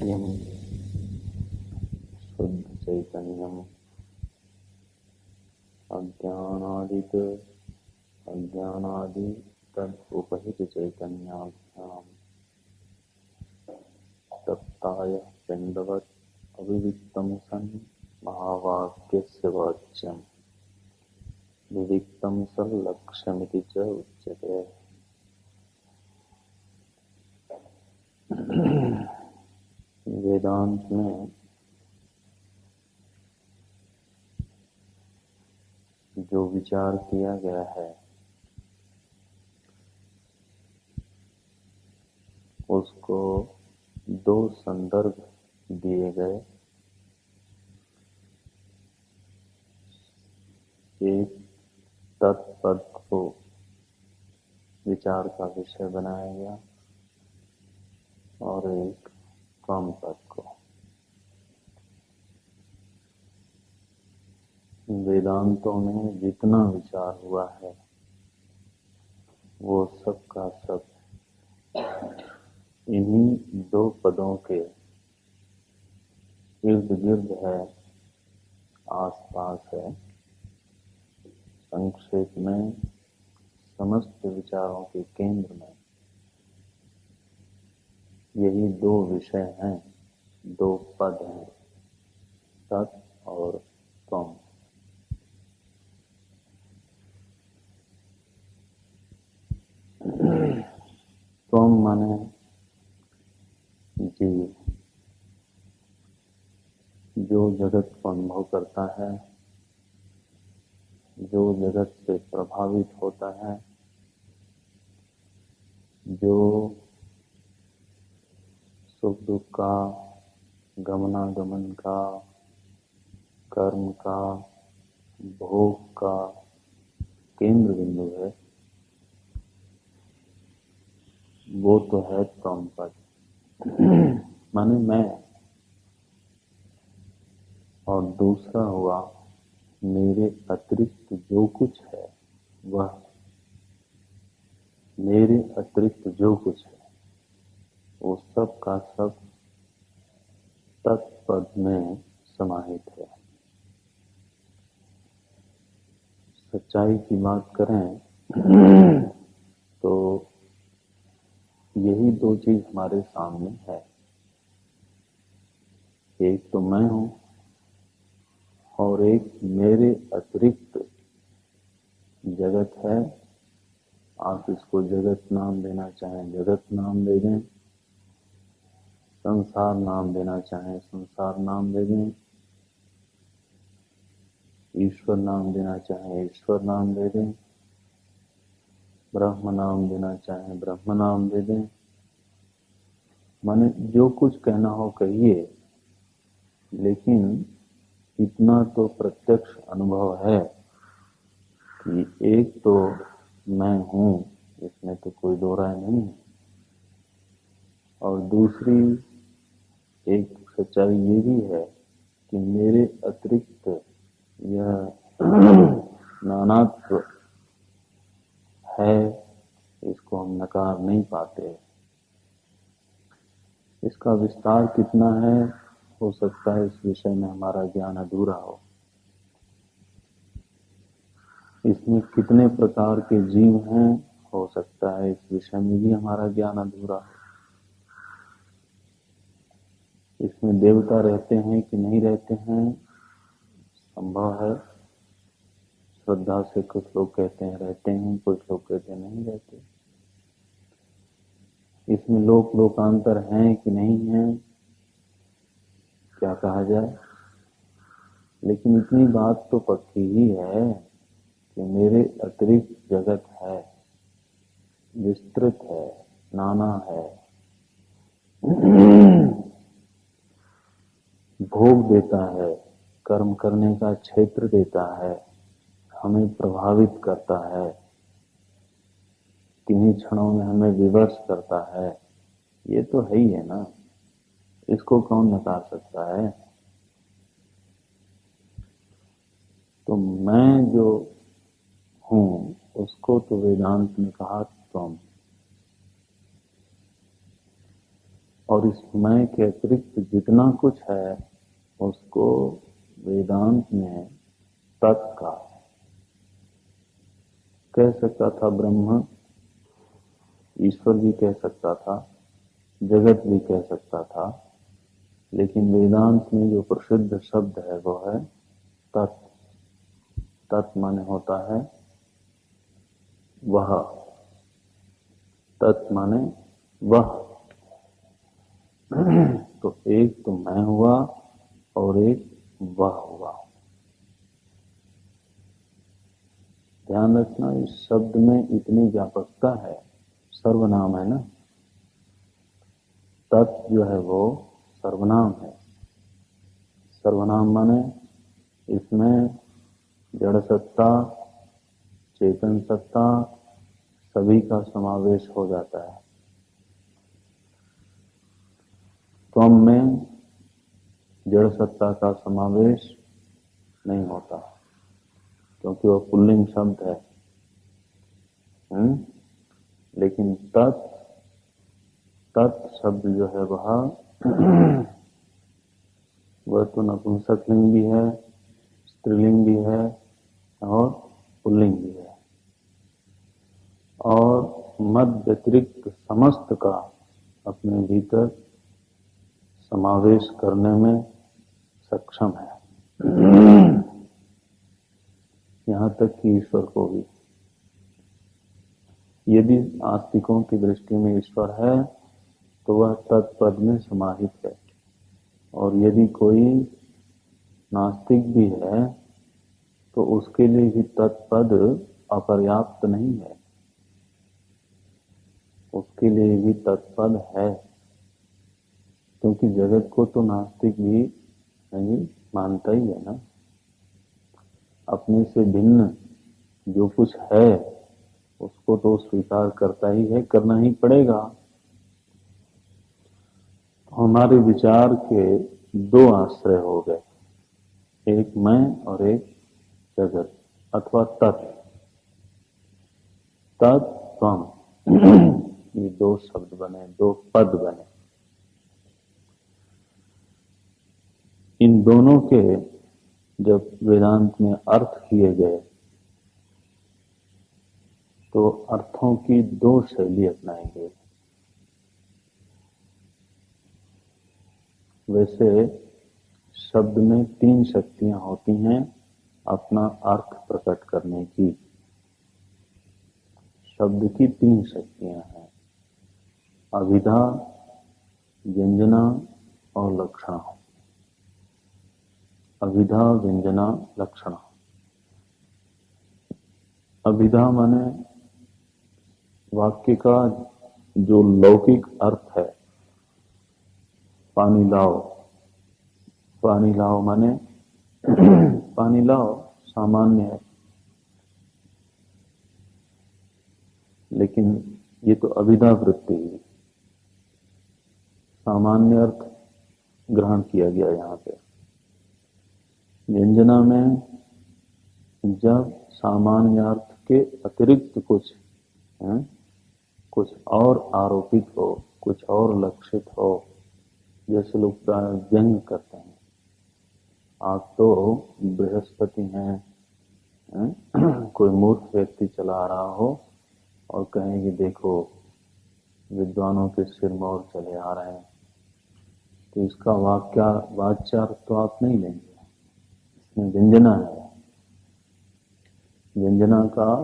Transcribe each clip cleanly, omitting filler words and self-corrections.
नित्यं शुद्ध चैतन्यम् अज्ञानादि तदुपहित चैतन्याभ्याम् तप्ताय पिण्डवत् अविविक्तं सन् महावाक्यस्य वाच्यम् विविक्तं सल्लक्ष्यमिति च उच्यते। वेदांत में जो विचार किया गया है उसको दो संदर्भ दिए गए। एक तत्पद को विचार का विषय बनाया गया और एक त्वम पद को। वेदांतों में जितना विचार हुआ है वो सब का सब इन्हीं दो पदों के इर्द गिर्द है, आसपास है। संक्षेप में समस्त विचारों के केंद्र में यही दो विषय हैं, दो पद हैं, तत् और त्वम। त्वम माने जीव, जो जगत को अनुभव करता है, जो जगत से प्रभावित होता है, जो सुख दुख का, गमनागमन का, कर्म का, भोग का केंद्र बिंदु है, वो तो है त्वम पद। माने मैं। और दूसरा हुआ मेरे अतिरिक्त जो कुछ है वह, मेरे अतिरिक्त जो कुछ है वो सब का सब तत्पद में समाहित है। सच्चाई की बात करें तो यही दो चीज हमारे सामने है। एक तो मैं हूं और एक मेरे अतिरिक्त जगत है। आप इसको जगत नाम देना चाहें जगत नाम दे दें, संसार नाम देना चाहें संसार नाम दे दें, ईश्वर नाम देना चाहें ईश्वर नाम दे दें, ब्रह्म नाम देना चाहें ब्रह्म नाम दे दें। माने जो कुछ कहना हो कहिए, लेकिन इतना तो प्रत्यक्ष अनुभव है कि एक तो मैं हूं, इसमें तो कोई दो राय नहीं है। और दूसरी एक सच्चाई ये भी है कि मेरे अतिरिक्त यह नानात्व है, इसको हम नकार नहीं पाते। इसका विस्तार कितना है, हो सकता है इस विषय में हमारा ज्ञान अधूरा हो। इसमें कितने प्रकार के जीव हैं, हो सकता है इस विषय में भी हमारा ज्ञान अधूरा हो। इसमें देवता रहते हैं कि नहीं रहते हैं, संभव है। श्रद्धा से कुछ लोग कहते हैं रहते हैं, कुछ लोग कहते हैं नहीं रहते। इसमें लोक लोकांतर हैं कि नहीं हैं, क्या कहा जाए। लेकिन इतनी बात तो पक्की ही है कि मेरे अतिरिक्त जगत है, विस्तृत है, नाना है, भोग देता है, कर्म करने का क्षेत्र देता है, हमें प्रभावित करता है, किन्हीं क्षणों में हमें विवश करता है। ये तो है ही है ना, इसको कौन नकार सकता है। तो मैं जो हूं उसको तो वेदांत ने कहा त्वम। और इस मैं के अतिरिक्त जितना कुछ है उसको वेदांत में तत्का कह सकता था। ब्रह्म, ईश्वर भी कह सकता था, जगत भी कह सकता था, लेकिन वेदांत में जो प्रसिद्ध शब्द है वो है तत्। तत् माने होता है वह, तत् माने वह। तो एक तो मैं हुआ और एक वह हुआ। ध्यान रखना, इस शब्द में इतनी व्यापकता है, सर्वनाम है ना। तत् जो है वो सर्वनाम है। सर्वनाम माने इसमें जड़ सत्ता, चेतन सत्ता सभी का समावेश हो जाता है। त्वम में जड़ सत्ता का समावेश नहीं होता क्योंकि वह पुल्लिंग शब्द है। लेकिन तत्, तत् शब्द जो है वह तो नपुंसकलिंग भी है, स्त्रीलिंग भी है और पुल्लिंग भी है, और मद व्यतिरिक्त समस्त का अपने भीतर समावेश करने में सक्षम है। यहां तक कि ईश्वर को भी। यदि आस्तिकों की दृष्टि में ईश्वर है तो वह तत्पद में समाहित है, और यदि कोई नास्तिक भी है तो उसके लिए भी तत्पद अपर्याप्त नहीं है, उसके लिए भी तत्पद है, क्योंकि जगत को तो नास्तिक भी नहीं मानता ही है ना। अपने से भिन्न जो कुछ है उसको तो स्वीकार करता ही है, करना ही पड़ेगा। हमारे विचार के दो आश्रय हो गए, एक मैं और एक जगत अथवा तत्। तत्त्वम ये दो शब्द बने, दो पद बने। इन दोनों के जब वेदांत में अर्थ किए गए तो अर्थों की दो शैली अपनाई गई। वैसे शब्द में तीन शक्तियां होती हैं अपना अर्थ प्रकट करने की। शब्द की तीन शक्तियां हैं, अभिधा, व्यंजना और लक्षण। अभिधा, व्यंजना, लक्षण। अभिधा माने वाक्य का जो लौकिक अर्थ है, पानी लाओ। पानी लाओ माने पानी लाओ सामान्य है, लेकिन ये तो अभिधा वृत्ति है, सामान्य अर्थ ग्रहण किया गया यहाँ पे। व्यंजना में जब सामान्य अर्थ के अतिरिक्त कुछ कुछ और आरोपित हो, कुछ और लक्षित हो, जैसे लोग व्यंग करते हैं, आप तो बृहस्पति हैं, कोई मूर्ख व्यक्ति चला रहा हो और कहेंगे देखो विद्वानों के सिर मोर चले आ रहे हैं, तो इसका वाच्यार्थ तो आप नहीं लेंगे, इसमें व्यंजना है। व्यंजना का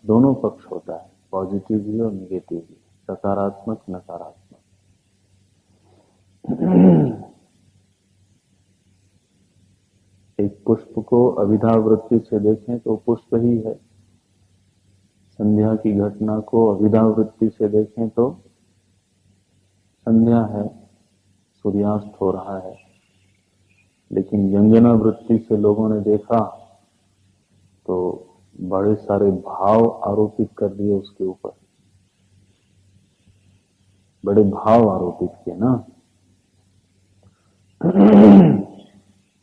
दोनों पक्ष होता है, पॉजिटिव भी और निगेटिव भी, सकारात्मक नकारात्मक। एक पुष्प को अभिधा वृत्ति से देखें तो पुष्प ही है, संध्या की घटना को अभिधा वृत्ति से देखें तो संध्या है, सूर्यास्त हो रहा है। लेकिन व्यंजना वृत्ति से लोगों ने देखा तो बड़े सारे भाव आरोपित कर दिए उसके ऊपर, बड़े भाव आरोपित किए ना।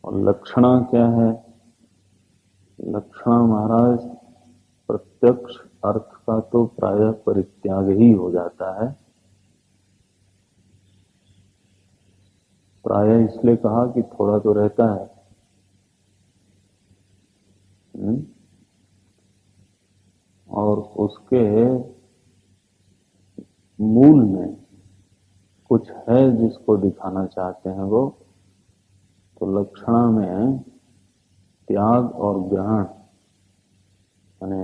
और लक्षणा क्या है? लक्षणा महाराज प्रत्यक्ष अर्थ का तो प्रायः परित्याग ही हो जाता है, प्रायः इसलिए कहा कि थोड़ा तो रहता है। और उसके मूल में कुछ है जिसको दिखाना चाहते हैं वो। तो लक्षणा में त्याग और ग्रहण, यानी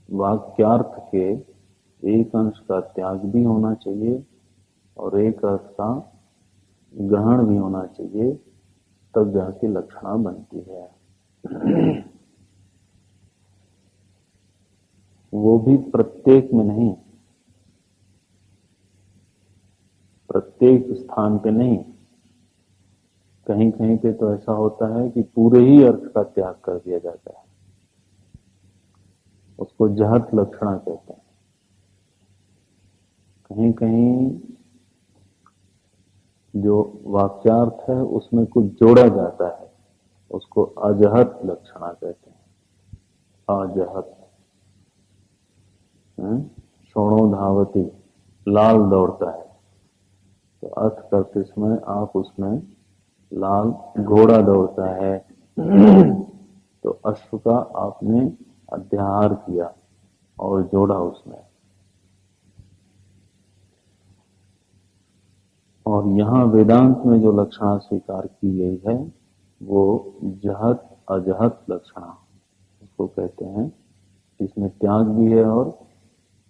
वाक्यार्थ के एक अंश का त्याग भी होना चाहिए और एक अर्थ का ग्रहण भी होना चाहिए, तब जाके लक्षणा बनती है। वो भी प्रत्येक में नहीं, प्रत्येक स्थान पे नहीं। कहीं कहीं पे तो ऐसा होता है कि पूरे ही अर्थ का त्याग कर दिया जाता है, उसको जहत लक्षणा कहते हैं। कहीं कहीं जो वाक्यार्थ है उसमें कुछ जोड़ा जाता है, उसको अजहत लक्षणा कहते हैं। अजहत, शोणो धावती, लाल दौड़ता है, तो अर्थ करते समय आप उसमें लाल घोड़ा दौड़ता है, तो अश्व का आपने अध्याहार किया और जोड़ा उसमें। और यहाँ वेदांत में जो लक्षणा स्वीकार की गई है वो जहत अजहत लक्षणा उसको कहते हैं। इसमें त्याग भी है और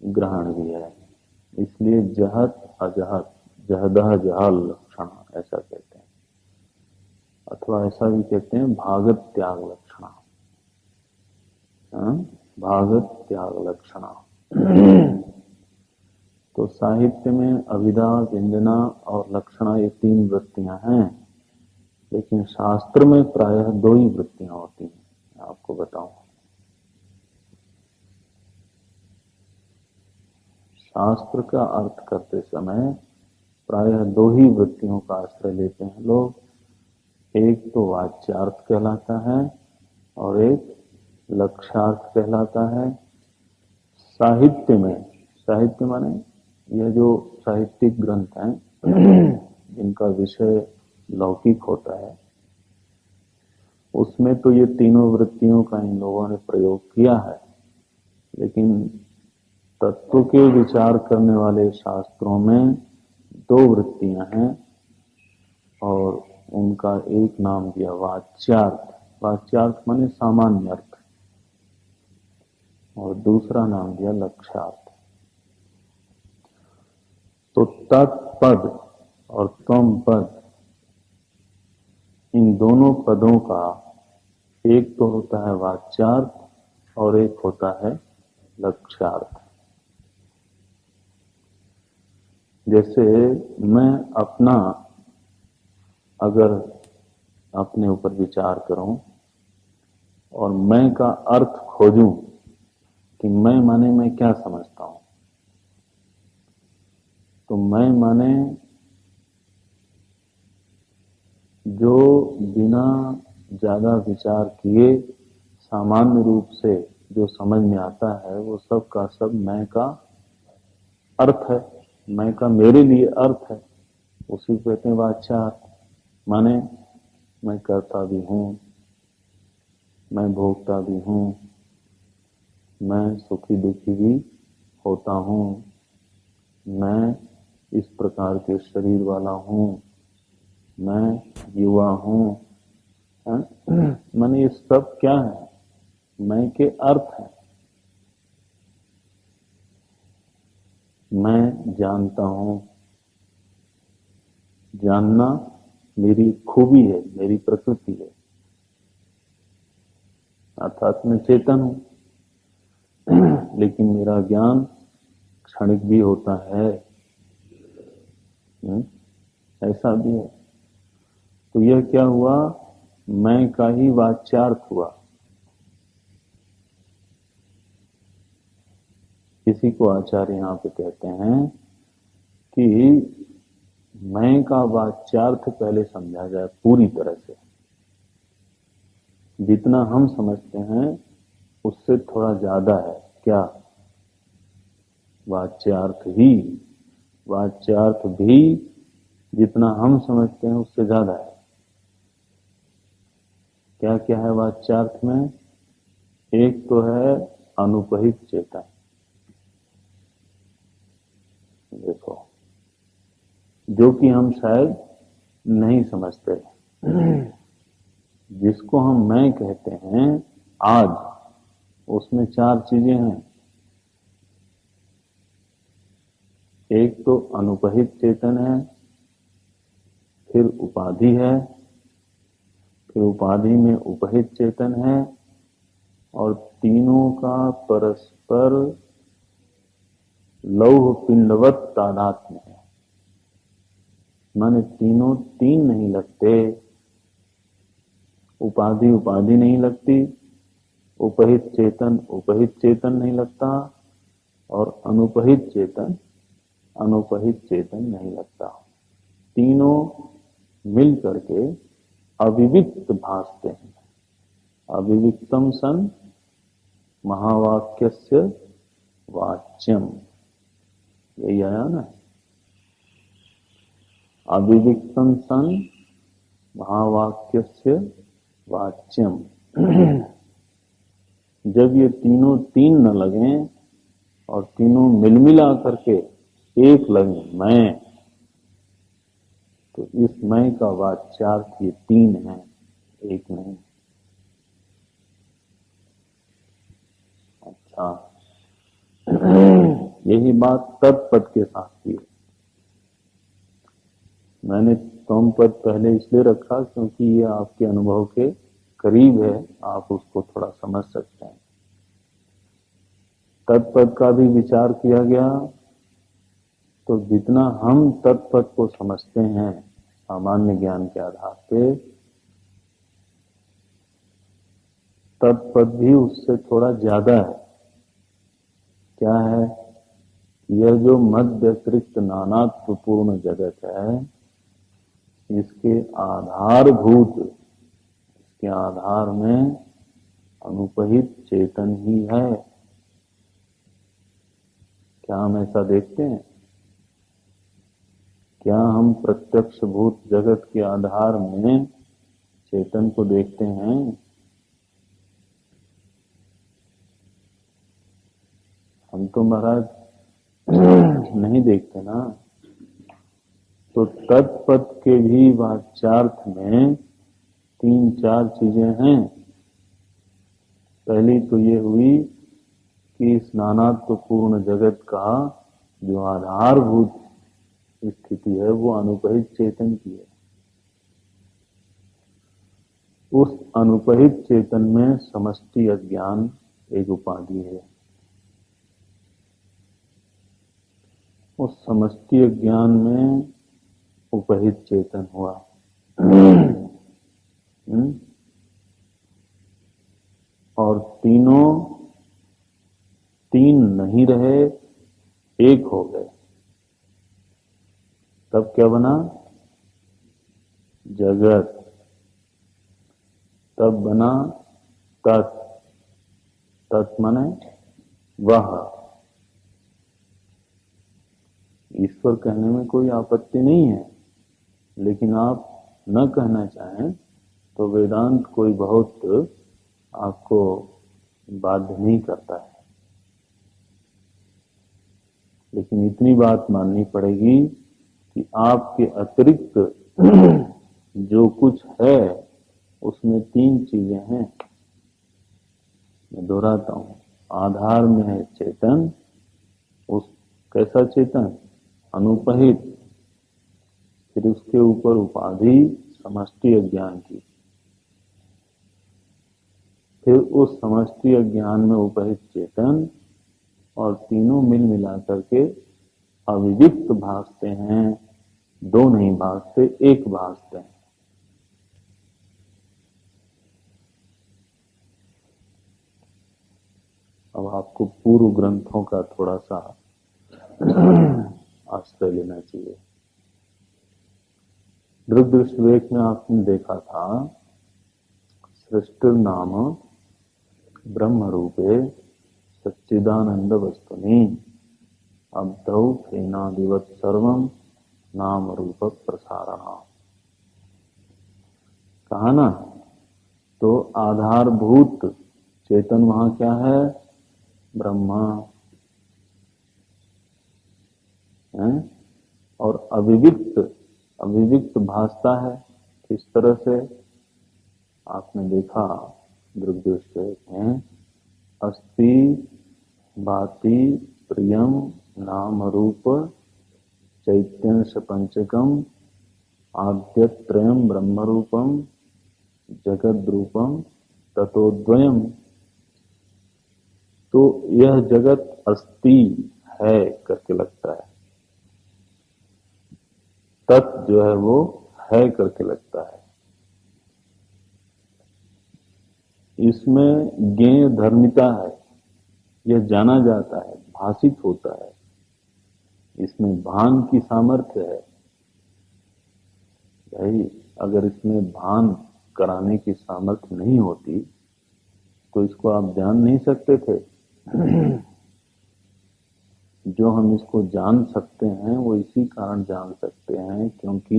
ग्रहण भी है, इसलिए जहत अजहत, जहदह जहल लक्षणा ऐसा कहते हैं। अथवा ऐसा भी कहते हैं भागत त्याग लक्षणा, भागत त्याग लक्षणा। तो साहित्य में अभिधा, व्यंजना और लक्षणा ये 3 वृत्तियां हैं, लेकिन शास्त्र में प्रायः 2 ही वृत्तियां होती हैं। मैं आपको बताऊं, शास्त्र का अर्थ करते समय प्रायः 2 ही वृत्तियों का आश्रय लेते हैं लोग। एक तो वाच्यार्थ कहलाता है और एक लक्ष्यार्थ कहलाता है। साहित्य में, साहित्य माने यह जो साहित्यिक ग्रंथ हैं जिनका विषय लौकिक होता है, उसमें तो ये तीनों वृत्तियों का इन लोगों ने प्रयोग किया है, लेकिन तत्व के विचार करने वाले शास्त्रों में 2 वृत्तियां हैं और उनका एक नाम दिया वाच्यार्थ। वाच्यार्थ माने सामान्य अर्थ, और दूसरा नाम दिया लक्ष्यार्थ। तो तत्पद और त्वम पद, इन दोनों पदों का एक तो होता है वाच्यार्थ और एक होता है लक्ष्यार्थ। जैसे मैं अपना अगर अपने ऊपर विचार करूं और मैं का अर्थ खोजूं कि मैं माने मैं क्या समझता हूं, तो मैं माने जो बिना ज्यादा विचार किए सामान्य रूप से जो समझ में आता है वो सब का सब मैं का अर्थ है, मैं का मेरे लिए अर्थ है। उसी को कहते हैं वाच्यार्थ। माने मैं करता भी हूं, मैं भोगता भी हूं, मैं सुखी दुखी भी होता हूं, मैं इस प्रकार के शरीर वाला हूं, मैं युवा हूं। माने ये सब क्या है, मैं के अर्थ है। मैं जानता हूं, जानना मेरी खूबी है, मेरी प्रकृति है, अर्थात मैं चेतन हूं। लेकिन मेरा ज्ञान क्षणिक भी होता है, ऐसा भी है। तो यह क्या हुआ, मैं का ही वाच्यार्थ हुआ। इसी को आचार्य यहां पे कहते हैं कि मैं का वाच्यार्थ पहले समझा जाए पूरी तरह से। जितना हम समझते हैं उससे थोड़ा ज्यादा है। क्या? वाच्यार्थ ही, वाच्यार्थ भी जितना हम समझते हैं उससे ज्यादा है। क्या क्या है वाच्यार्थ में? एक तो है अनुपहित चेतन। देखो, जो कि हम शायद नहीं समझते, जिसको हम मैं कहते हैं आज, उसमें चार चीजें हैं। एक तो अनुपहित चेतन है, फिर उपाधि है, फिर उपाधि में उपहित चेतन है, और तीनों का परस्पर लौह पिंडवत तादात्म्य है। माने तीनों तीन नहीं लगते, उपाधि उपाधि नहीं लगती, उपहित चेतन नहीं लगता, और अनुपहित चेतन नहीं लगता। तीनों मिल करके अविविक्त भासते हैं। अविविक्तम सन महावाक्यस्य वाच्यम, यही आया ना। अविविक्तम सन महावाक्यस्य वाच्यम। जब ये तीनों तीन न लगे और तीनों मिलमिला करके एक लगे मैं, तो इस मैं का वाच्यार्थ ये तीन है, एक नहीं। अच्छा, यही बात तत्पद के साथ की है। मैंने तम पद पहले इसलिए रखा क्योंकि ये आपके अनुभव के करीब है, आप उसको थोड़ा समझ सकते हैं। तत्पद का भी विचार किया गया, तो जितना हम तत्पद को समझते हैं सामान्य ज्ञान के आधार पे, तत्पद भी उससे थोड़ा ज्यादा है। क्या है? यह जो मध्य अतिरिक्त नानात्वपूर्ण जगत है, इसके आधारभूत, इसके आधार में अनुपहित चेतन ही है। क्या हम ऐसा देखते हैं? क्या हम प्रत्यक्ष भूत जगत के आधार में चेतन को देखते हैं? हम तो महाराज नहीं देखते ना। तो तत्पद के भी वाच्यार्थ में तीन चार चीजें हैं। पहली तो ये हुई कि इस नानात्वपूर्ण जगत का जो आधारभूत स्थिति है वो अनुपहित चेतन की है। उस अनुपहित चेतन में समष्टि अज्ञान एक उपाधि है। उस समष्टि अज्ञान में उपहित चेतन हुआ। और तीनों तीन नहीं रहे, एक हो गए। तब क्या बना? जगत। तब बना तत्। तत् माने वह। ईश्वर कहने में कोई आपत्ति नहीं है, लेकिन आप न कहना चाहें तो वेदांत कोई बहुत आपको बाध्य नहीं करता है। लेकिन इतनी बात माननी पड़ेगी कि आपके अतिरिक्त जो कुछ है उसमें तीन चीजें हैं। मैं दोहराता हूं, आधार में है चेतन, उस कैसा चेतन? अनुपहित। फिर उसके ऊपर उपाधि समष्टि अज्ञान की, फिर उस समष्टि अज्ञान में उपहित चेतन, और तीनों मिल मिला करके अविविक्त भासते हैं। दो नहीं भासते, एक भासते हैं। अब आपको पूर्व ग्रंथों का थोड़ा सा आश्रय लेना चाहिए। दृग्दृष्ट विवेक में आपने देखा था, सृष्टि नाम ब्रह्म रूपे सच्चिदानंद वस्तुनि अब्धौ फेनादिवत सर्वम नाम रूप प्रसारण। कहा ना, तो आधारभूत चेतन वहां क्या है? ब्रह्मा है। और अविविक्त भासता है। किस तरह से? आपने देखा, दृग्दृश कहते हैं, अस्ति भाति प्रियम नाम रूप चैत्यंश पंचकम आद्यत्रयम ब्रह्म रूपम जगद रूपम ततोद्वयम। तो यह जगत अस्ति है करके लगता है, तत् जो है वो है करके लगता है। इसमें ज्ञेय धर्मिता है, यह जाना जाता है, भाषित होता है, इसमें भान की सामर्थ्य है। भाई अगर इसमें भान कराने की सामर्थ्य नहीं होती तो इसको आप जान नहीं सकते थे। जो हम इसको जान सकते हैं वो इसी कारण जान सकते हैं क्योंकि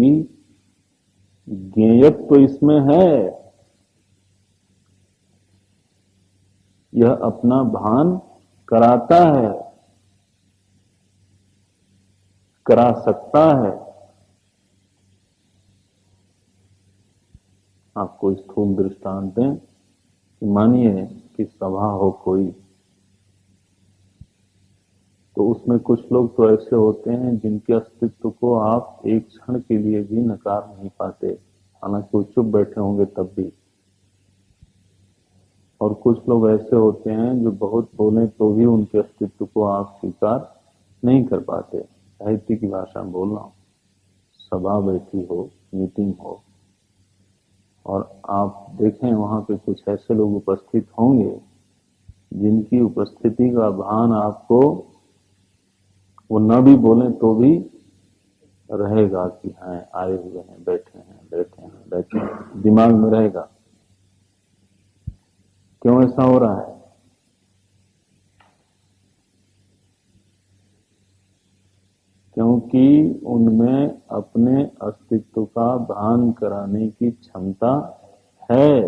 ज्ञेयत्व तो इसमें है। यह अपना भान कराता है, करा सकता है। आपको स्थूल दृष्टांत दें कि मानिए कि सभा हो कोई, तो उसमें कुछ लोग तो ऐसे होते हैं जिनके अस्तित्व को आप एक क्षण के लिए भी नकार नहीं पाते, हालांकि वो चुप बैठे होंगे तब भी। और कुछ लोग ऐसे होते हैं जो बहुत बोले तो भी उनके अस्तित्व को आप स्वीकार नहीं कर पाते। साहित्य की भाषा में बोल रहा हूं। सभा बैठी हो, मीटिंग हो, और आप देखें वहां पे कुछ ऐसे लोग उपस्थित होंगे जिनकी उपस्थिति का भान आपको, वो न भी बोले तो भी रहेगा कि हाँ आए हुए हैं, बैठे हैं बैठे हैं बैठे हैं, दिमाग में रहेगा। क्यों ऐसा हो रहा है? क्योंकि उनमें अपने अस्तित्व का भान कराने की क्षमता है।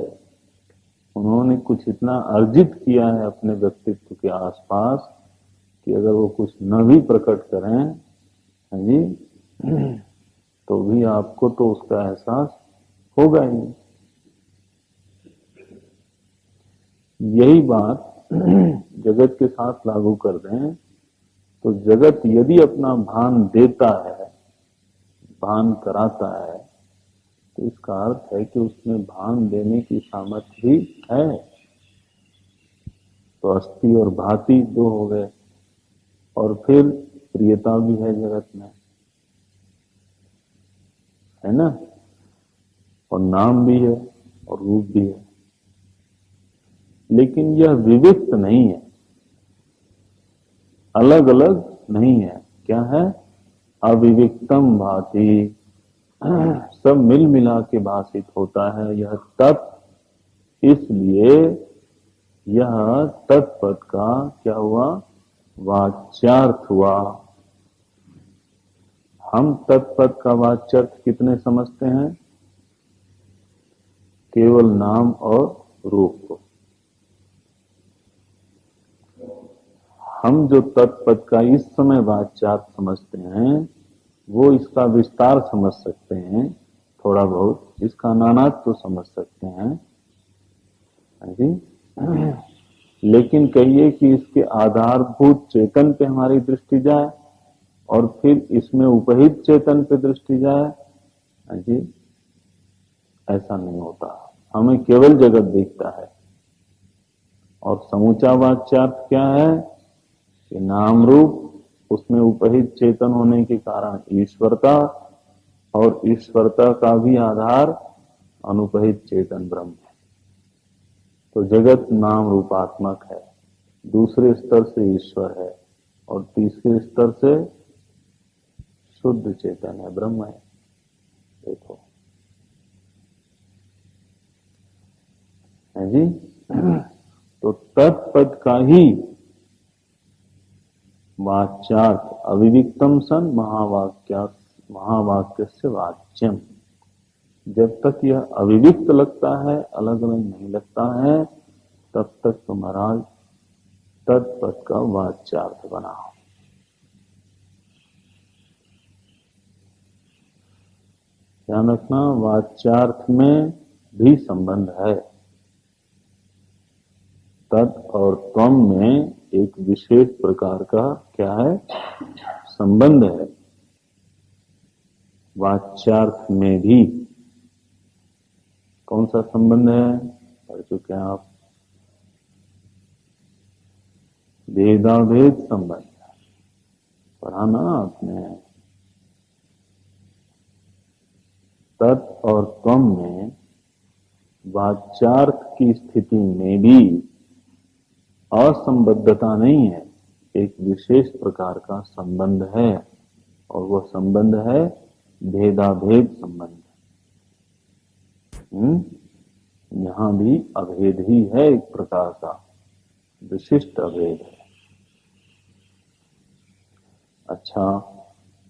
उन्होंने कुछ इतना अर्जित किया है अपने व्यक्तित्व के आसपास कि अगर वो कुछ न भी प्रकट करें, हाँ जी, तो भी आपको तो उसका एहसास होगा ही। यही बात जगत के साथ लागू कर दें तो जगत यदि अपना भान देता है, भान कराता है, तो इसका अर्थ है कि उसमें भान देने की सामर्थ्य भी है। तो अस्थि और भांति दो हो गए, और फिर प्रियता भी है जगत में, है ना, और नाम भी है और रूप भी है। लेकिन यह विविक्त नहीं है, अलग अलग नहीं है। क्या है? अविविक्तम भाति, सब मिल मिला के भाषित होता है यह तत्। इसलिए यह तत्पद का क्या हुआ? वाच्यार्थ हुआ। हम तत्पद का वाच्यार्थ कितने समझते हैं? केवल नाम और रूप को। हम जो तत्पद का इस समय वाच्यार्थ समझते हैं वो इसका विस्तार समझ सकते हैं, थोड़ा बहुत इसका नानात्व तो समझ सकते हैं जी। लेकिन कहिए कि इसके आधारभूत चेतन पे हमारी दृष्टि जाए और फिर इसमें उपहित चेतन पे दृष्टि जाए जी, ऐसा नहीं होता। हमें केवल जगत दिखता है। और समूचा वाच्यार्थ क्या है? कि नाम रूप, उसमें उपहित चेतन होने के कारण ईश्वरता, और ईश्वरता का भी आधार अनुपहित चेतन ब्रह्म है। तो जगत नाम रूपात्मक है, दूसरे स्तर से ईश्वर है, और तीसरे स्तर से शुद्ध चेतन है, ब्रह्म है। देखो है जी। तो तत्पद का ही वाच्यार्थ अविविक्तम सन महावाक्य से वाच्यम। जब तक यह अविविक्त लगता है, अलग अलग नहीं लगता है, तब तक तो महाराज तत्पद का वाच्यार्थ बनाओ। ध्यान रखना, वाच्यार्थ में भी संबंध है। तत् और त्वम में एक विशेष प्रकार का क्या है, संबंध है। वाच्यार्थ में भी कौन सा संबंध है, पढ़ चुके हैं आप, भेदाभेद संबंध पढ़ा ना आपने। तत् और त्वम में वाच्यार्थ की स्थिति में भी असंबद्धता नहीं है, एक विशेष प्रकार का संबंध है, और वह संबंध है भेदाभेद संबंध। यहां भी अभेद ही है, एक प्रकार का विशिष्ट अभेद है। अच्छा,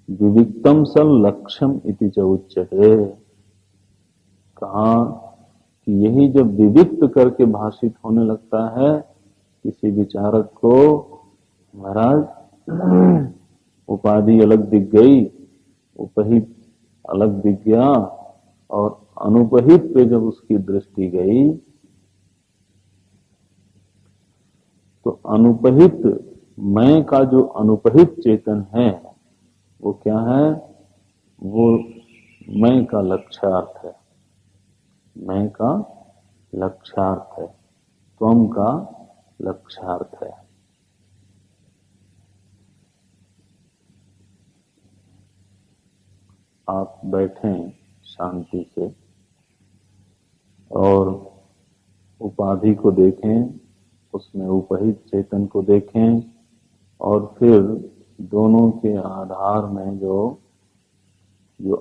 विविक्तम सल लक्ष्यम इति च उच्यते। कहा कि यही जब विविक्त करके भाषित होने लगता है किसी विचारक को, महाराज उपाधि अलग दिख गई, उपहित अलग दिख गया, और अनुपहित पे जब उसकी दृष्टि गई तो अनुपहित मैं का जो अनुपहित चेतन है वो क्या है, वो मैं का लक्ष्यार्थ है, मैं का लक्ष्यार्थ है, त्वम का लक्ष्यार्थ है। आप बैठें शांति से और उपाधि को देखें, उसमें उपहित चेतन को देखें, और फिर दोनों के आधार में जो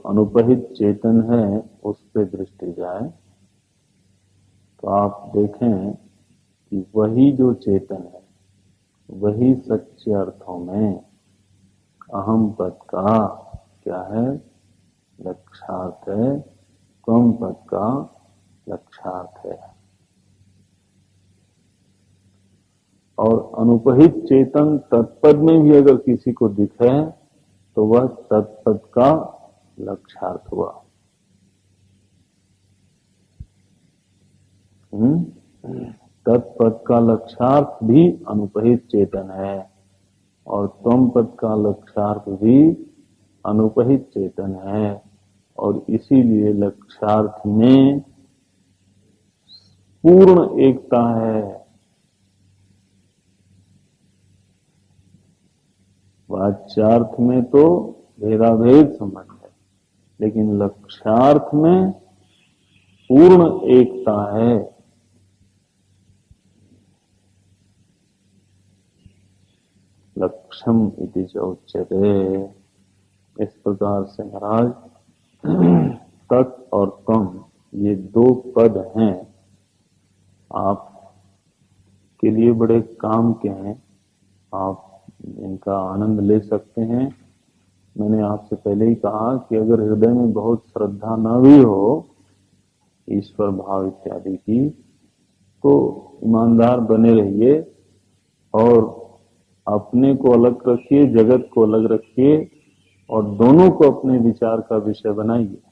अनुपहित चेतन है उस पे दृष्टि जाए, तो आप देखें कि वही जो चेतन है वही सच्चे अर्थों में अहम पद का क्या है, लक्ष्यार्थ है, त्वम पद का लक्ष्यार्थ है। और अनुपहित चेतन तत्पद में भी अगर किसी को दिखे तो वह तत्पद का लक्ष्यार्थ हुआ। तत्पद का लक्ष्यार्थ भी अनुपहित चेतन है, और त्वम पद का लक्ष्यार्थ भी अनुपहित चेतन है, और इसीलिए लक्ष्यार्थ में पूर्ण एकता है। वाच्यार्थ में तो भेदाभेद संबंध है, लेकिन लक्ष्यार्थ में पूर्ण एकता है। लक्ष्यम इति च उच्यते। इस प्रकार से महाराज तत् और त्वम ये दो पद हैं, आप के लिए बड़े काम के हैं, आप इनका आनंद ले सकते हैं। मैंने आपसे पहले ही कहा कि अगर हृदय में बहुत श्रद्धा न भी हो ईश्वर भाव इत्यादि की, तो ईमानदार बने रहिए और अपने को अलग रखिए, जगत को अलग रखिए, और दोनों को अपने विचार का विषय बनाइए।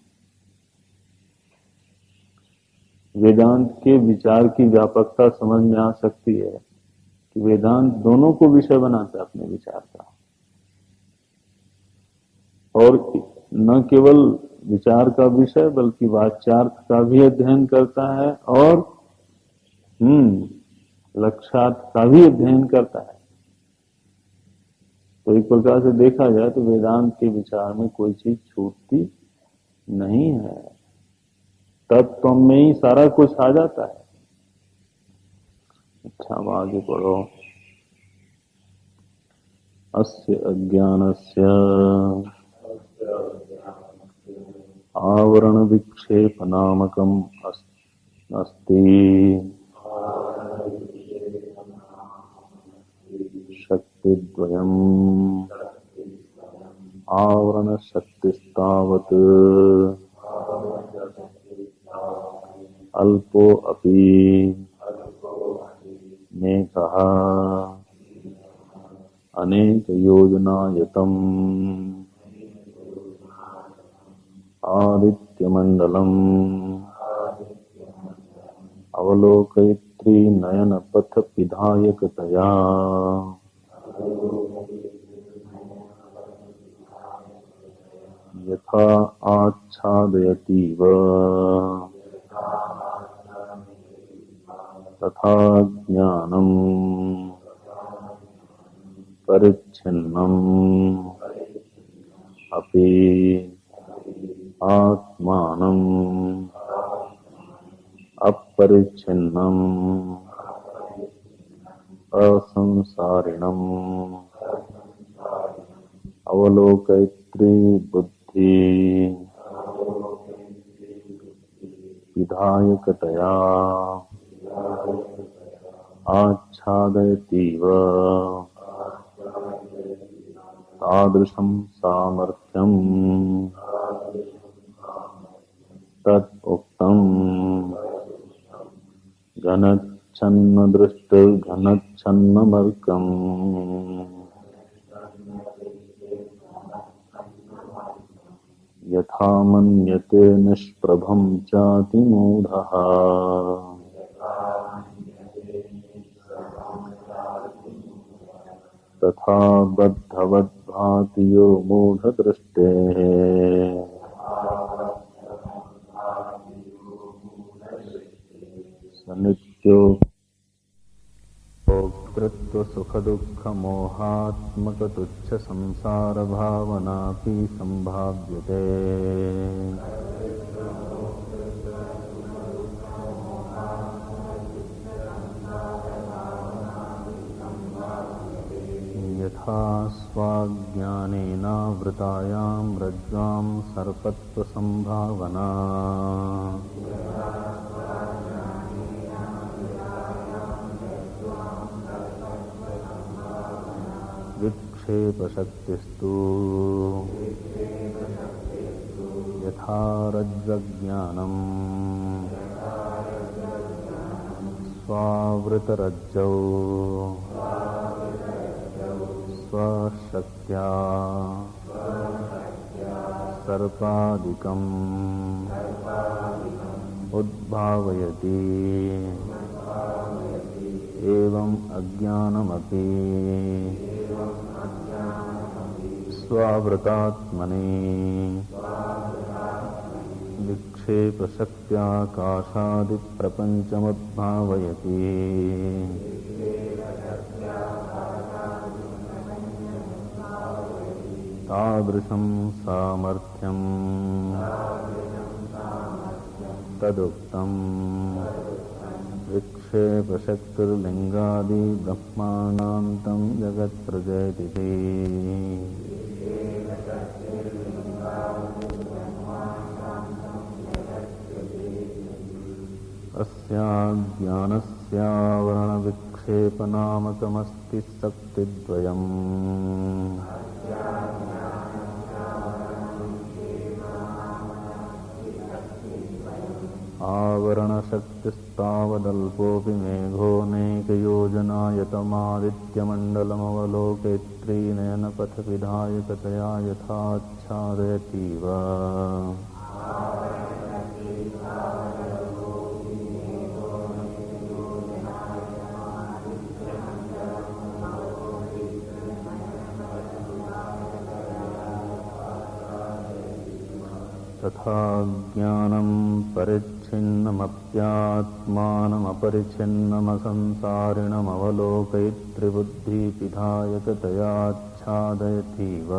वेदांत के विचार की व्यापकता समझ में आ सकती है कि वेदांत दोनों को विषय बनाता है अपने विचार का, और न केवल विचार का विषय बल्कि वाच्यार्थ का भी अध्ययन करता है, और लक्ष्यार्थ का भी अध्ययन करता है। तो एक प्रकार से देखा जाए तो वेदांत के विचार में कोई चीज छूटती नहीं है, तत्व में ही सारा कुछ आ जाता है। अच्छा, अब आगे पढ़ो। अस्य अज्ञानस्य आवरण विक्षेप नामकम अस्ति शक्तिद्वयम् आवरणशक्तिस्तावत् अल्पो अपि मेघः अनेकयोजनायतम् आदित्यमण्डलम् अवलोकयित्री नयनपथविधायकतया यथा आच्छादयतीव तथा ज्ञानम् परिच्छिन्नम् अपि आत्मानम् अपरिच्छिन्नम् असंसारिणम् अवलोकयित्री बुद्धि विधायकतया आच्छादयतीव तादृशं सामर्थ्यं तत् उक्तम् घनच्छन्नदृष्टिर्घनच्छन्नमर्कम् यथा मन्यते निष्प्रभं चातिमूढः तथा बद्धवद्भाति यो मूढदृष्टेः स नित्यो भोक्तृत्वसुखदुःखमोहात्मकतुच्छसंसारभावनापि सम्भाव्यते यथा स्वाज्ञानेनावृतायां रज्ज्वां सर्पत्वसंभावना विक्षेपशक्तिस्तु यथा रज्ज्वज्ञानम् स्वावृतरज्जौ स्वशक्त्या सर्पादिकम् उद्भावयति एवम् अज्ञानमपि स्वावृतात्मनि विक्षेपशक्त्याकाशादिप्रपञ्चमुद्भावयति तादृशं सामर्थ्यं तदुक्तम् विक्षेपशक्तिर्लिङ्गादि ब्रह्माणान्तं जगत्सृजयति अस्याज्ञानस्यावरणविक्षेपनामकमस्ति शक्तिद्वयम् आवरणशक्तिस्तावदल्पोऽपि मेघोऽनेकयोजनायतमादित्यमण्डलमवलोकयित्री नयनपथविधायकतया यथाच्छादयतीव तथा ज्ञानं परिच्छिन्नमप्यात्मानमपरिच्छिन्नमसंसारिणमवलोकयित्रिबुद्धिविधायकतयाच्छादयतीव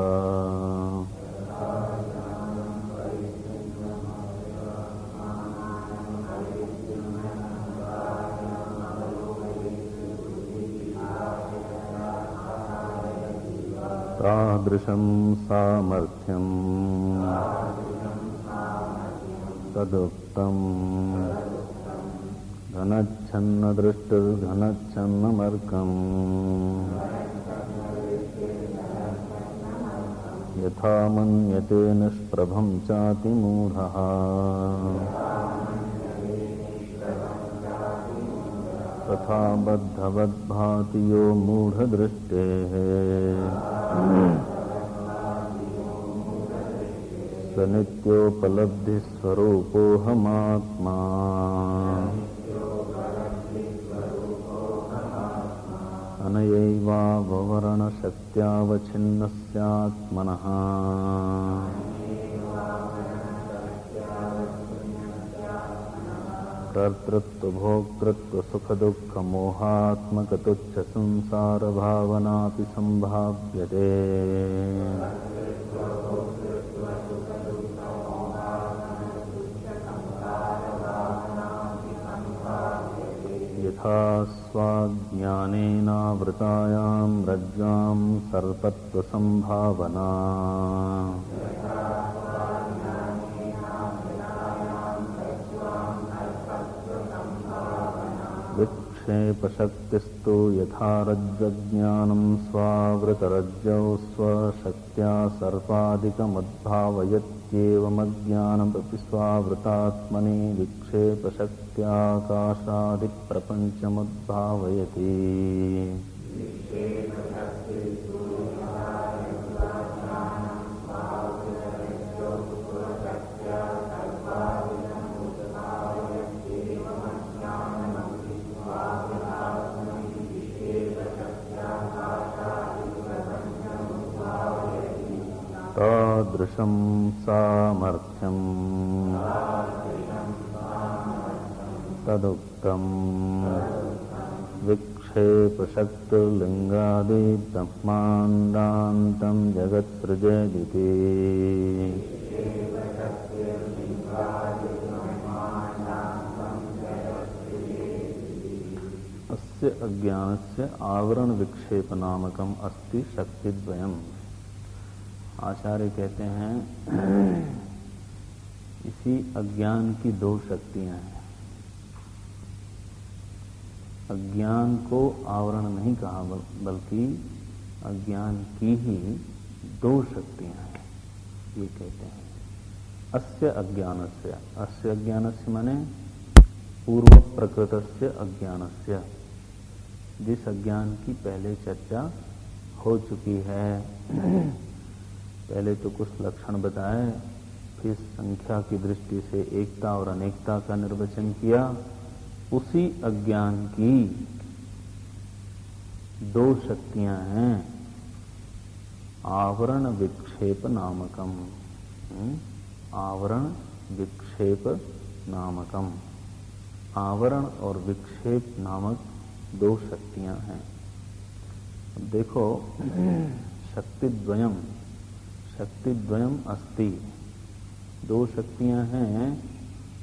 तादृशं सामर्थ्यं तदुक्तम् घनच्छन्नदृष्टिर्घनच्छन्नमर्कम् यथा मन्यते निष्प्रभं चातिमूढः तथा बद्धवद्भाति यो मूढदृष्टेः स नित्योपलब्धिस्वरूपोऽहमात्मा अनयैवावरणशक्त्यावच्छिन्नस्यात्मनः कर्तृत्वभोक्तृत्वसुखदुःखमोहात्मकतुच्छ संसारभावनापि सम्भाव्यते। यथा स्वाज्ञानेनावृतायां रज्ज्वां सर्पत्वसम्भावना विक्षेपशक्तिस्तु यथा रज्ज्वज्ञानं स्वावृतरज्जौ स्वशक्त्या सर्पादिकमुद्भावयत्येवमज्ञानमपि स्वावृतात्मनि विक्षेपशक्त्याकाशादिप्रपञ्चमुद्भावयति। तादृशं सामर्थ्यं तदुक्तं विक्षेपशक्तिर्लिङ्गादि ब्रह्माण्डान्तं जगत्सृजेदिति। अस्य अज्ञानस्य आवरण विक्षेप नामकम् अस्ति शक्तिद्वयम्। आचार्य कहते हैं इसी अज्ञान की दो शक्तियां हैं। अज्ञान को आवरण नहीं कहा बल्कि अज्ञान की ही दो शक्तियां हैं, ये कहते हैं। अस्य अज्ञानस्य माने पूर्व प्रकृतस्य अज्ञानस्य, जिस अज्ञान की पहले चर्चा हो चुकी है। पहले तो कुछ लक्षण बताए, फिर संख्या की दृष्टि से एकता और अनेकता का निर्वचन किया। उसी अज्ञान की दो शक्तियां हैं, आवरण विक्षेप नामकम। आवरण विक्षेप नामकम, आवरण और विक्षेप नामक दो शक्तियां हैं। अब देखो, शक्तिद्वयम् अस्ति, दो शक्तियां हैं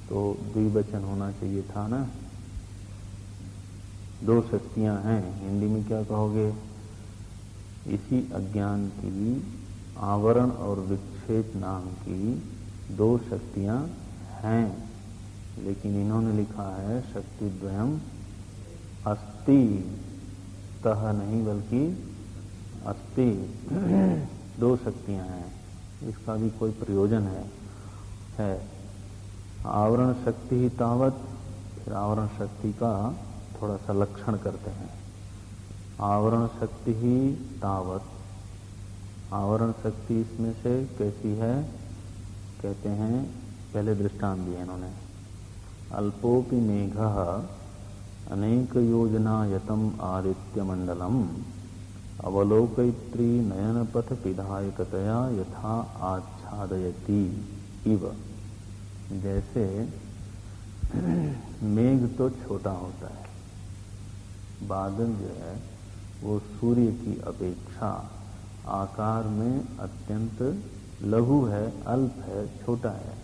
तो द्विवचन होना चाहिए था ना। दो शक्तियां हैं, हिंदी में क्या कहोगे? इसी अज्ञान की आवरण और विक्षेप नाम की दो शक्तियां हैं, लेकिन इन्होंने लिखा है शक्तिद्वयम् अस्ति, तह नहीं बल्कि अस्ति। दो शक्तियां हैं, इसका भी कोई प्रयोजन है। आवरण शक्ति ही तावत, फिर आवरण शक्ति का थोड़ा सा लक्षण करते हैं। आवरण शक्ति ही तावत, आवरण शक्ति इसमें से कैसी है? कहते हैं, पहले दृष्टांत दिए इन्होंने। अल्पोपि मेघः अनेक योजनायतम आदित्यमंडलम अवलोकयित्री नयनपथ पिधायकतया यथा आच्छादयति इव। जैसे मेघ तो छोटा होता है, बादल जो है वो सूर्य की अपेक्षा आकार में अत्यंत लघु है, अल्प है, छोटा है।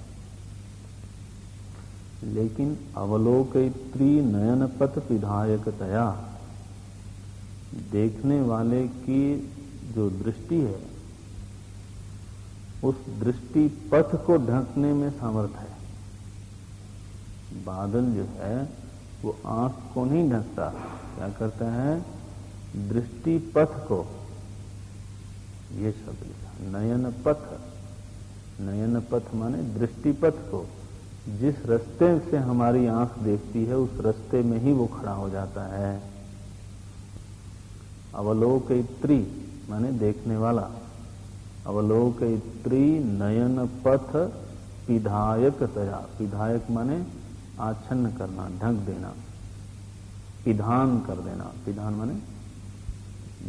लेकिन अवलोकयित्री नयनपथ पिधायकतया, देखने वाले की जो दृष्टि है उस दृष्टि पथ को ढकने में सामर्थ है। बादल जो है वो आंख को नहीं ढकता, क्या करता है? दृष्टि पथ को ये शब्द लिखा। नयन पथ, नयन पथ माने दृष्टि पथ को, जिस रास्ते से हमारी आंख देखती है उस रास्ते में ही वो खड़ा हो जाता है। अवलोकयित्री माने देखने वाला, अवलोकयित्री नयन पथ पिधायकतया, पिधायक माने आच्छन्न करना, ढक देना, पिधान कर देना, पिधान माने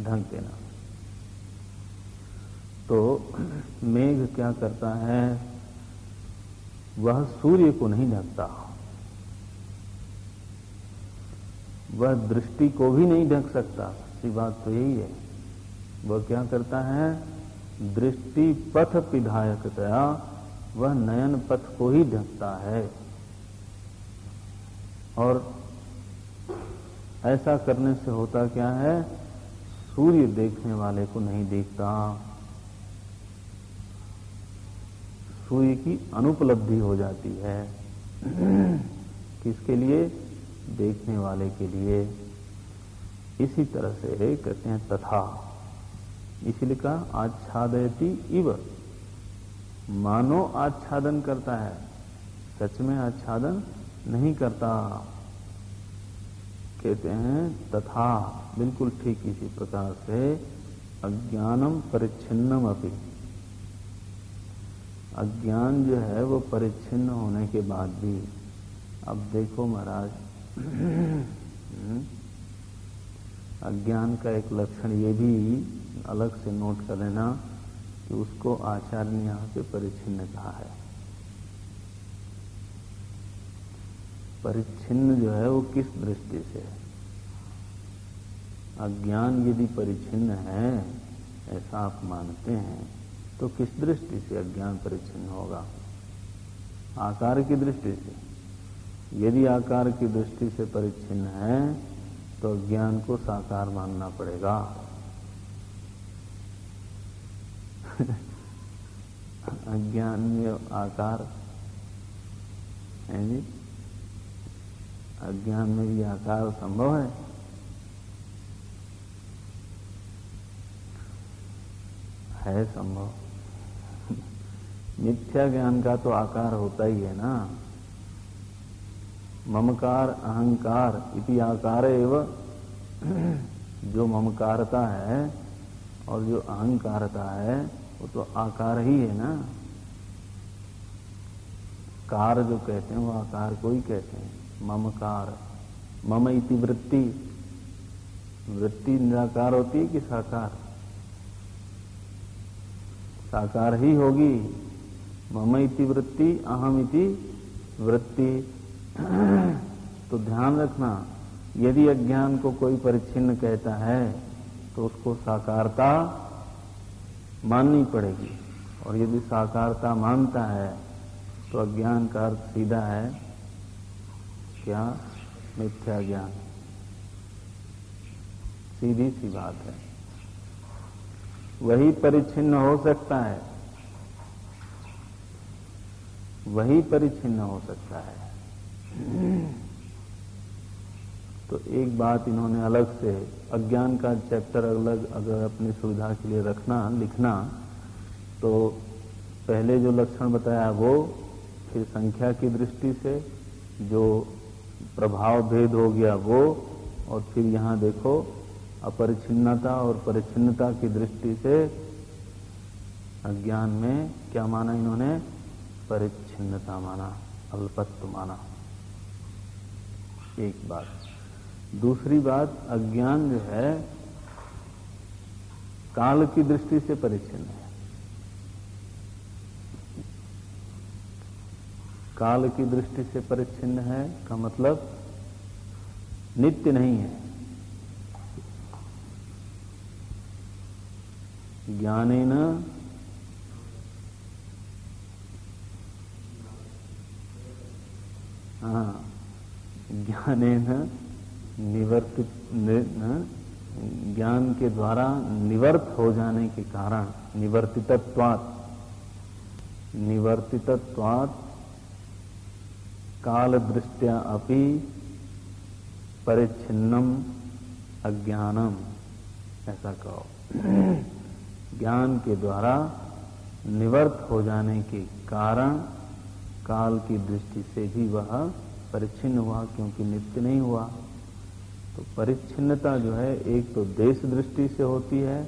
ढक देना। तो मेघ क्या करता है, वह सूर्य को नहीं ढकता, वह दृष्टि को भी नहीं ढक सकता। सच्ची बात तो यही है। वह क्या करता है, दृष्टि पथ पिधायकतया, वह नयन पथ को ही ढकता है। और ऐसा करने से होता क्या है, सूर्य देखने वाले को नहीं देखता, सूर्य की अनुपलब्धि हो जाती है। किसके लिए, देखने वाले के लिए। इसी तरह से कहते हैं तथा, इसीलिए कहा आच्छादयति इव, मानो आच्छादन करता है, सच में आच्छादन नहीं करता। कहते हैं तथा, बिल्कुल ठीक इसी प्रकार से अज्ञानम परिच्छिन्नम अपि, अज्ञान जो है वो परिच्छिन्न होने के बाद भी, अब देखो महाराज, अज्ञान का एक लक्षण ये भी अलग से नोट कर लेना कि उसको आचार्य ने यहां पे परिच्छिन्न कहा है। परिच्छिन्न जो है वो किस दृष्टि से है? अज्ञान यदि परिच्छिन्न है, ऐसा आप मानते हैं, तो किस दृष्टि से अज्ञान परिच्छिन्न होगा? आकार की दृष्टि से। यदि आकार की दृष्टि से परिच्छिन्न है तो अज्ञान को साकार मानना पड़ेगा। अज्ञान में आकार है जी, अज्ञान में भी आकार संभव है? है संभव। मिथ्या ज्ञान का तो आकार होता ही है ना। ममकार अहंकार इति आकार एवं, जो ममकारता है और जो अहंकारता है वो तो आकार ही है ना। कार जो कहते हैं वो आकार को ही कहते हैं। ममकार, मम इति वृत्ति, वृत्ति निराकार होती है कि साकार? साकार ही होगी। मम इति वृत्ति, अहम इति वृत्ति। तो ध्यान रखना, यदि अज्ञान को कोई परिच्छिन्न कहता है तो उसको साकारता माननी पड़ेगी, और यदि साकारता मानता है तो अज्ञान का अर्थ सीधा है क्या? मिथ्या ज्ञान। सीधी सी बात है। वही परिच्छिन्न हो सकता है, वही परिच्छिन्न हो सकता है। तो एक बात इन्होंने अलग से, अज्ञान का चैप्टर अलग अगर अपनी सुविधा के लिए रखना, लिखना, तो पहले जो लक्षण बताया वो, फिर संख्या की दृष्टि से जो प्रभाव भेद हो गया वो, और फिर यहां देखो अपरिच्छिन्नता और परिच्छिन्नता की दृष्टि से अज्ञान में क्या माना इन्होंने? परिच्छिन्नता माना, अल्पत्व माना। एक बात। दूसरी बात, अज्ञान जो है काल की दृष्टि से परिच्छिन्न है। काल की दृष्टि से परिच्छिन्न है का मतलब नित्य नहीं है। ज्ञानेन ज्ञानेन निवर्तित, ज्ञान के द्वारा निवर्त हो जाने के कारण, निवर्तितत्वात्, निवर्तितत्वात् काल दृष्टया अपि परिच्छिन्नम अज्ञानम, ऐसा कहो। ज्ञान के द्वारा निवर्त हो जाने के कारण काल की दृष्टि से भी वह परिच्छिन्न हुआ, क्योंकि नित्य नहीं हुआ। तो परिच्छिन्नता जो है एक तो देश दृष्टि से होती है,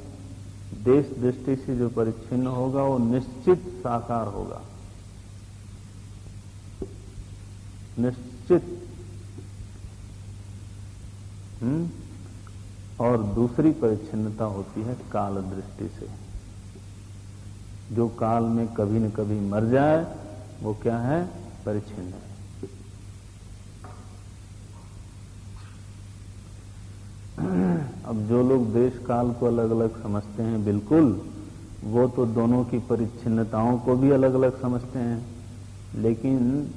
देश दृष्टि से जो परिच्छिन्न होगा वो निश्चित साकार होगा, निश्चित। और दूसरी परिच्छिन्नता होती है काल दृष्टि से। जो काल में कभी न कभी मर जाए वो क्या है? परिच्छिन्न है। अब जो लोग देश काल को अलग अलग समझते हैं, बिल्कुल, वो तो दोनों की परिच्छिन्नताओं को भी अलग अलग समझते हैं। लेकिन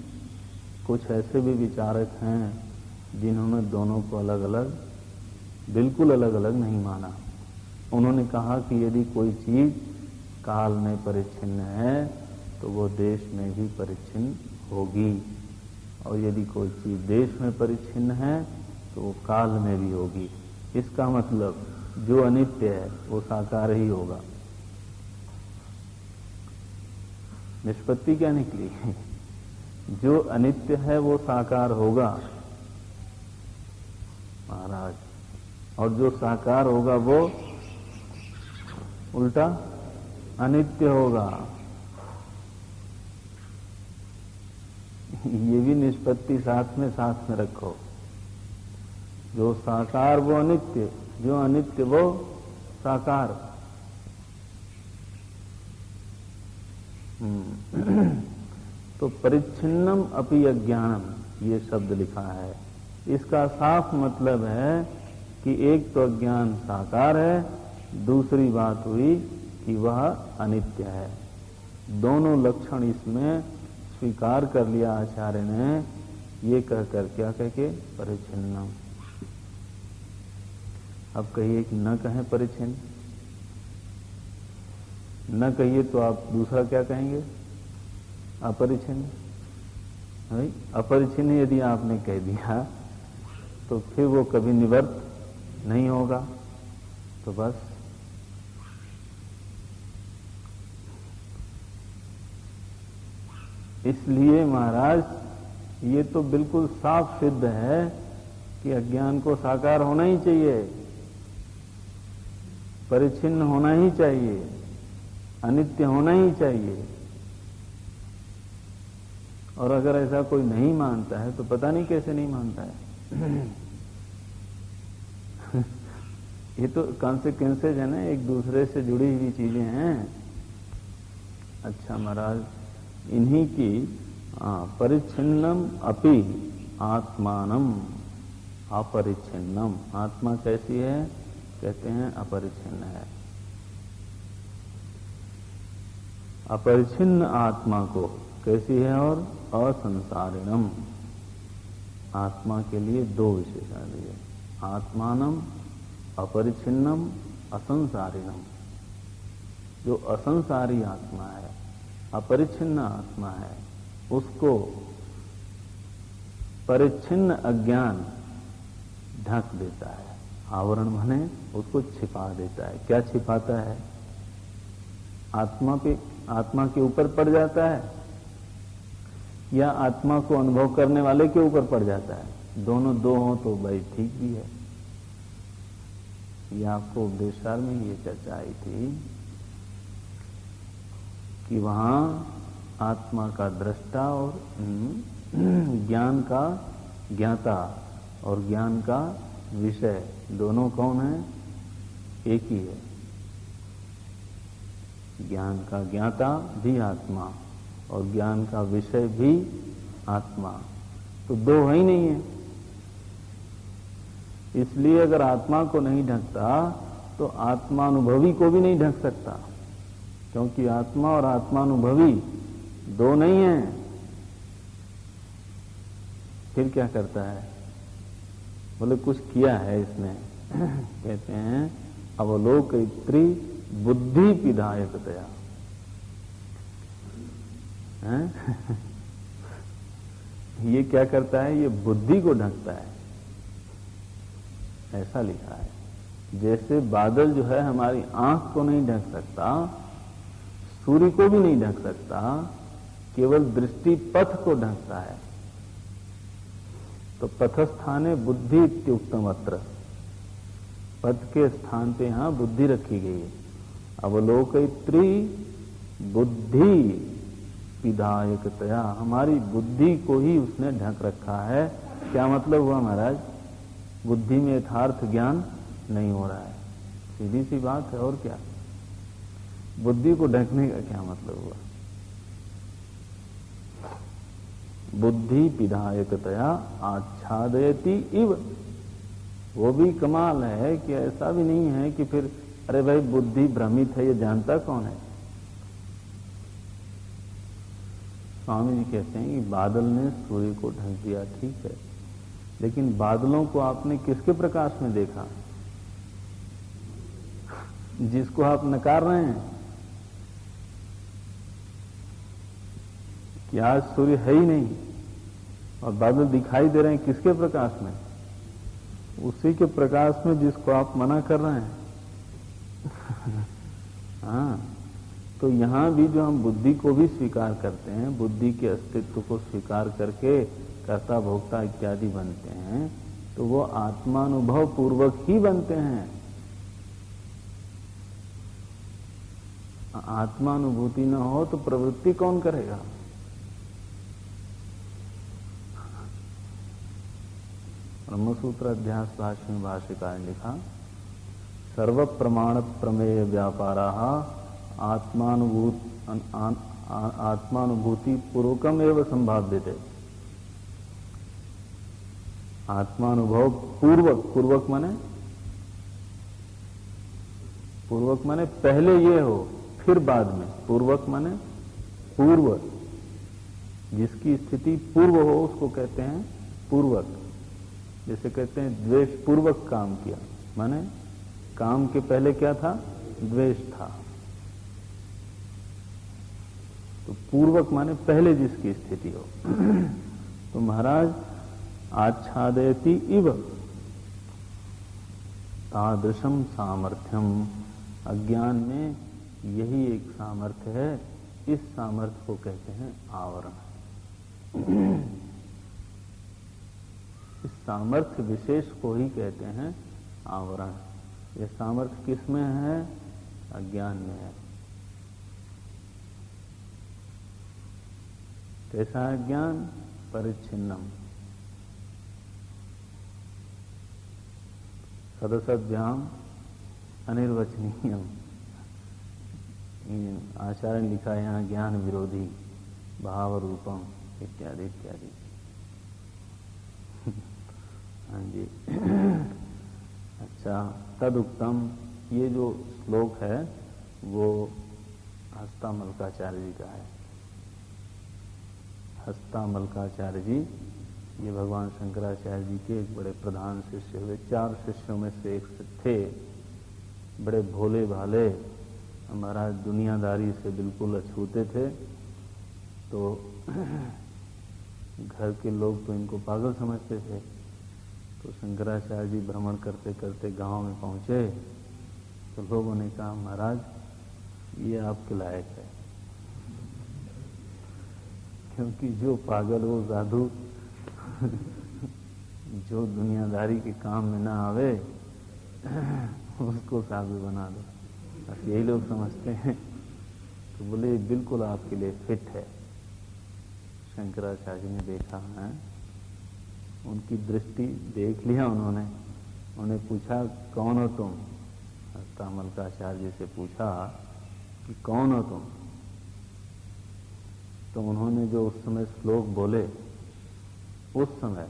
कुछ ऐसे भी विचारक हैं जिन्होंने दोनों को अलग अलग, बिल्कुल अलग अलग नहीं माना। उन्होंने कहा कि यदि कोई चीज काल में परिच्छिन्न है तो वो देश में भी परिच्छिन्न होगी, और यदि कोई चीज देश में परिच्छिन्न है तो वो काल में भी होगी। इसका मतलब जो अनित्य है वो साकार ही होगा। निष्पत्ति क्या निकली? जो अनित्य है वो साकार होगा महाराज, और जो साकार होगा वो उल्टा अनित्य होगा। ये भी निष्पत्ति साथ में रखो। जो साकार वो अनित्य, जो अनित्य वो साकार। तो परिच्छिन्नम अपि अज्ञानम ये शब्द लिखा है। इसका साफ मतलब है कि एक तो अज्ञान साकार है, दूसरी बात हुई कि वह अनित्य है। दोनों लक्षण इसमें स्वीकार कर लिया आचार्य ने, ये कहकर, क्या कह के? परिच्छिन्नम। अब कहिए कि न कहें परिच्छिन्न, न कहिए तो आप दूसरा क्या कहेंगे? अपरिच्छिन्न। भाई अपरिच्छिन्न यदि आपने कह दिया तो फिर वो कभी निवर्त नहीं होगा। तो बस इसलिए महाराज ये तो बिल्कुल साफ सिद्ध है कि अज्ञान को साकार होना ही चाहिए, परिच्छिन्न होना ही चाहिए, अनित्य होना ही चाहिए। और अगर ऐसा कोई नहीं मानता है तो पता नहीं कैसे नहीं मानता है। ये तो कॉन्सिक्वेंसेज है ना, एक दूसरे से जुड़ी हुई चीजें हैं। अच्छा महाराज, इन्हीं की परिच्छिन्नम अपि आत्मानम अपरिच्छिन्नम। आत्मा कैसी है? कहते हैं अपरिच्छिन्न है। अपरिच्छिन्न आत्मा को कैसी है? और असंसारिणम। आत्मा के लिए दो विशेषण दिए, आत्मानम अपरिच्छिन्नम असंसारिणम। जो असंसारी आत्मा है, अपरिच्छिन्न आत्मा है, उसको परिच्छिन्न अज्ञान ढक देता है। आवरण माने उसको छिपा देता है। क्या छिपाता है? आत्मा के ऊपर पड़ जाता है या आत्मा को अनुभव करने वाले के ऊपर पड़ जाता है? दोनों दो हों तो भाई ठीक भी है। ये आपको उपदेशसार में ये चर्चा आई थी कि वहां आत्मा का दृष्टा और ज्ञान का ज्ञाता और ज्ञान का विषय दोनों कौन है? एक ही है। ज्ञान का ज्ञाता भी आत्मा और ज्ञान का विषय भी आत्मा, तो दो है ही नहीं है। इसलिए अगर आत्मा को नहीं ढकता तो आत्मानुभवी को भी नहीं ढक सकता, क्योंकि आत्मा और आत्मानुभवी दो नहीं है। फिर क्या करता है? बोले कुछ किया है इसने। कहते हैं अवलोकयित्री बुद्धि पिधायकतया। ये क्या करता है? ये बुद्धि को ढकता है, ऐसा लिखा है। जैसे बादल जो है हमारी आंख को नहीं ढक सकता, सूर्य को भी नहीं ढक सकता, केवल दृष्टि पथ को ढकता है। तो पथस्थाने बुद्धि इत्युक्तम अत्र, पथ के स्थान पे यहां बुद्धि रखी गई है। अवलोकयित्री बुद्धि विधायकतया, हमारी बुद्धि को ही उसने ढक रखा है। क्या मतलब हुआ महाराज? बुद्धि में यथार्थ ज्ञान नहीं हो रहा है, सीधी सी बात है। और क्या, बुद्धि को ढकने का क्या मतलब हुआ? बुद्धि विधायकतया आच्छादयति इव, वो भी कमाल है कि ऐसा भी नहीं है कि फिर अरे भाई बुद्धि भ्रमित है, ये जानता कौन है? स्वामी जी कहते हैं कि बादल ने सूर्य को ढक दिया, ठीक है, लेकिन बादलों को आपने किसके प्रकाश में देखा? जिसको आप नकार रहे हैं कि आज सूर्य है ही नहीं और बादल दिखाई दे रहे हैं, किसके प्रकाश में? उसी के प्रकाश में जिसको आप मना कर रहे हैं। हाँ, तो यहां भी जो हम बुद्धि को भी स्वीकार करते हैं, बुद्धि के अस्तित्व को स्वीकार करके कर्ता भोक्ता इत्यादि बनते हैं, तो वो आत्मानुभव पूर्वक ही बनते हैं। आत्मानुभूति न हो तो प्रवृत्ति कौन करेगा? ब्रह्मसूत्र अध्यास भाष्य में भाष्यकार ने लिखा, सर्व प्रमाण प्रमेय व्यापारा आत्मानुभूति पूर्वकम एवं संभाव्यते। आत्मानुभव पूर्वक, पूर्वक माने पहले ये हो फिर बाद में। पूर्वक माने पूर्व, जिसकी स्थिति पूर्व हो उसको कहते हैं पूर्वक। जैसे कहते हैं द्वेष पूर्वक काम किया, माने काम के पहले क्या था? द्वेष था। तो पूर्वक माने पहले जिसकी स्थिति हो। तो महाराज आच्छादयति इव तादृशम सामर्थ्यम, अज्ञान में यही एक सामर्थ्य है। इस सामर्थ्य को कहते हैं आवरण। इस सामर्थ्य विशेष को ही कहते हैं आवरण। यह सामर्थ्य किस में है? अज्ञान में है। कैसा है ज्ञान? परिच्छिन्नम सदसद्भ्याम अनिर्वचनीयम। आचार्य ने लिखा है यहाँ ज्ञान विरोधी, भाव रूपम इत्यादि इत्यादि। हाँ जी। अच्छा, तदुक्तम, ये जो श्लोक है वो हस्तामलकाचार्य जी का है। हस्तामलकाचार्य जी ये भगवान शंकराचार्य जी के एक बड़े प्रधान शिष्य हुए। 4 शिष्यों में से एक थे। बड़े भोले भाले, महाराज दुनियादारी से बिल्कुल अछूते थे। तो घर के लोग तो इनको पागल समझते थे। तो शंकराचार्य जी भ्रमण करते करते गांव में पहुंचे तो लोगों ने कहा, महाराज ये आपके लायक है, क्योंकि जो पागल हो साधु जो दुनियादारी के काम में ना आवे उसको साधु बना दो, बस यही लोग समझते हैं। तो बोले बिल्कुल आपके लिए फिट है। शंकराचार्य ने देखा है, उनकी दृष्टि देख लिया उन्होंने पूछा कौन हो तुम? हस्तामलकाचार्य जी से पूछा कि कौन हो तुम? तो उन्होंने जो उस समय श्लोक बोले, उस समय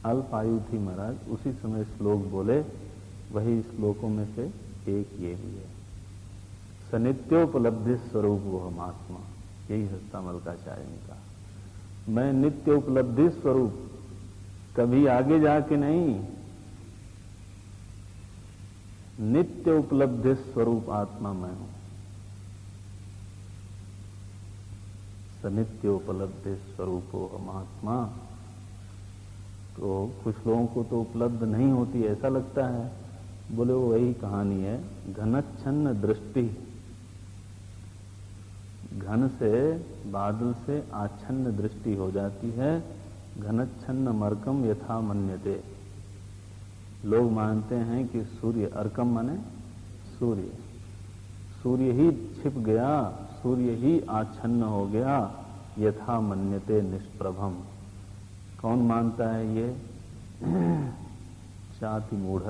अल्प आयु थी महाराज, उसी समय श्लोक बोले, वही श्लोकों में से एक ये भी है, सनित्योपलब्धि स्वरूप वो हम आत्मा। यही हस्तामलकाचार्य ने कहा, मैं नित्य उपलब्धि स्वरूप, कभी आगे जाके नहीं, नित्य उपलब्धि स्वरूप आत्मा मैं हूं। सनित्योपलब्धि स्वरूपो हम आत्मा। तो कुछ लोगों को तो उपलब्ध नहीं होती, ऐसा लगता है। बोले वो वही कहानी है, घनच्छन्न दृष्टि। घन से, बादल से आच्छन्न दृष्टि हो जाती है। घनच्छन्न मर्कम यथा मन्यते। लोग मानते हैं कि सूर्य, अर्कम माने सूर्य, सूर्य ही छिप गया, सूर्य ही आच्छन्न हो गया, यथा मन्यते निष्प्रभम। कौन मानता है ये? चाति मूढ़।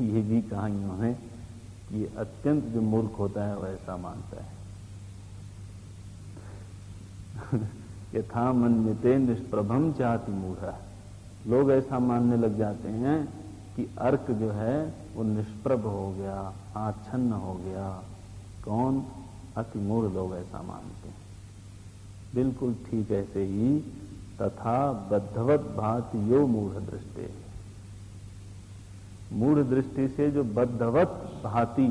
ये भी कहा इन्होंने कि अत्यंत जो मूर्ख होता है वैसा मानता है। यथा मन्यते निष्प्रभम चाति मूढ़। लोग ऐसा मानने लग जाते हैं कि अर्क जो है वो निष्प्रभ हो गया, आच्छन्न हो गया। कौन? अति मूढ़ लोग ऐसा मानते हैं। बिल्कुल ठीक ऐसे ही तथा बद्धवत भाति यो मूढ़ दृष्टि। मूढ़ दृष्टि से जो बद्धवत भाति,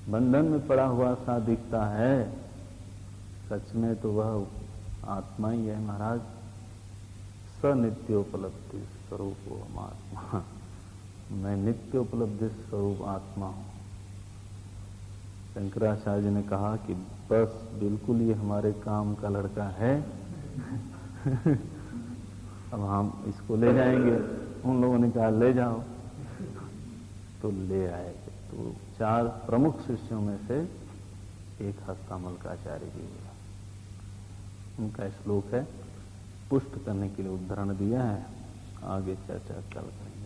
बंधन में पड़ा हुआ सा दिखता है, सच में तो वह आत्मा ही है महाराज। स नित्योपलब्धि स्वरूप हम आत्मा। मैं नित्योपलब्धि स्वरूप आत्मा हूं। शंकराचार्य ने कहा कि बस बिल्कुल ये हमारे काम का लड़का है। अब हम इसको ले जाएंगे। उन लोगों ने कहा ले जाओ, तो ले आए। तो 4 प्रमुख शिष्यों में से एक हस्तामलकाचार्य जी हुआ। उनका श्लोक है, पुष्ट करने के लिए उद्धरण दिया है। आगे चर्चा कल करेंगे।